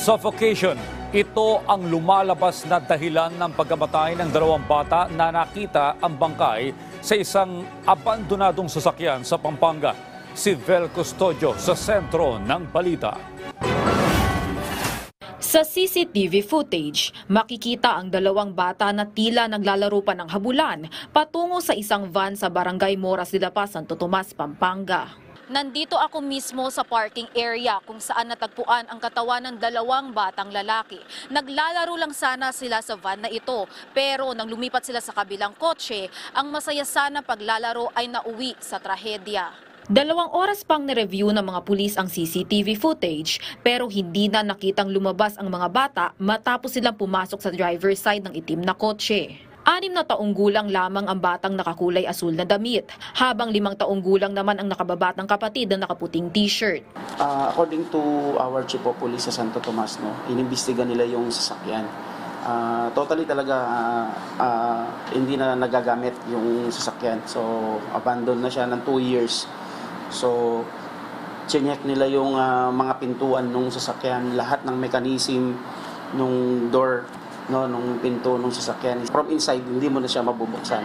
Suffocation. Ito ang lumalabas na dahilan ng pagkamatay ng dalawang bata na nakita ang bangkay sa isang abandonadong sasakyan sa Pampanga. Si Vel Custodio sa sentro ng balita. Sa CCTV footage, makikita ang dalawang bata na tila naglalaro pa ng habulan patungo sa isang van sa Barangay Moras de la Paz, Santo Tomas, Pampanga. Nandito ako mismo sa parking area kung saan natagpuan ang katawan ng dalawang batang lalaki. Naglalaro lang sana sila sa van na ito, pero nang lumipat sila sa kabilang kotse, ang masaya sana paglalaro ay nauwi sa trahedya. 2 oras pang nireview ng mga pulis ang CCTV footage, pero hindi na nakitang lumabas ang mga bata matapos silang pumasok sa driver's side ng itim na kotse. 6 na taong gulang lamang ang batang nakakulay asul na damit, habang 5 taong gulang naman ang nakababatang kapatid na nakaputing t-shirt. According to our chief of police sa Santo Tomas, inimbestiga nila yung sasakyan. Totally talaga hindi na nagagamit yung sasakyan. So abandoned na siya ng 2 years. So chinek nila yung mga pintuan ng sasakyan, lahat ng mechanism nung door, nung pinto ng sasakyan. From inside, hindi mo na siya mabubuksan.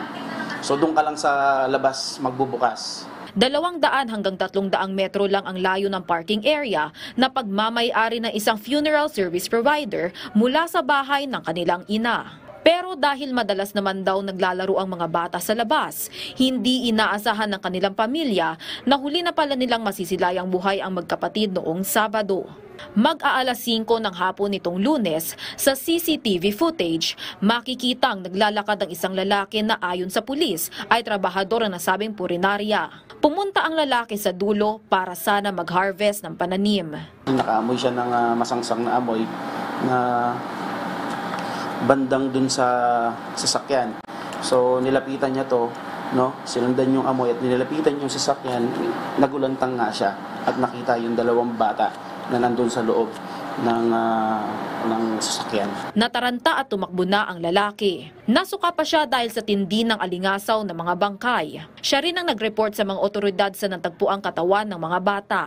So doon ka lang sa labas magbubukas. 200 hanggang 300 metro lang ang layo ng parking area na pagmamay-ari ng isang funeral service provider mula sa bahay ng kanilang ina. Pero dahil madalas naman daw naglalaro ang mga bata sa labas, hindi inaasahan ng kanilang pamilya na huli na pala nilang masisilayang buhay ang magkapatid noong Sabado. Mag-aalas 5 ng hapon nitong Lunes, sa CCTV footage, makikita ang naglalakad ang isang lalaki na ayon sa pulis ay trabahador ng nasabing purinarya. Pumunta ang lalaki sa dulo para sana mag-harvest ng pananim. Nakaamoy siya ng masangsang na amoy na bandang dun sa sasakyan. So nilapitan niya to, sinundan yung amoy at nilapitan yung sasakyan, nagulantang nga siya at nakita yung dalawang bata na nandun sa loob ng sasakyan. Nataranta at tumakbo na ang lalaki. Nasuka pa siya dahil sa tindi ng alingasaw ng mga bangkay. Siya rin ang nag-report sa mga otoridad sa natagpuang katawan ng mga bata.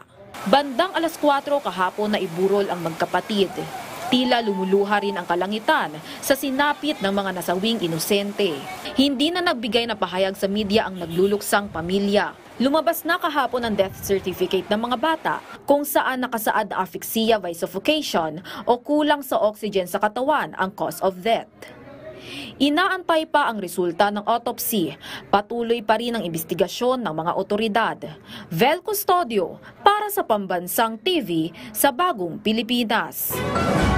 Bandang alas 4 kahapon na iburol ang magkapatid. Tila lumuluha rin ang kalangitan sa sinapit ng mga nasawing inosente. Hindi na nagbigay na pahayag sa media ang nagluluksang pamilya. Lumabas na kahapon ang death certificate ng mga bata kung saan nakasaad na asphyxia by suffocation o kulang sa oxygen sa katawan ang cause of death. Inaantay pa ang resulta ng autopsy. Patuloy pa rin ang investigasyon ng mga otoridad. Vel Custodio para sa Pambansang TV sa Bagong Pilipinas.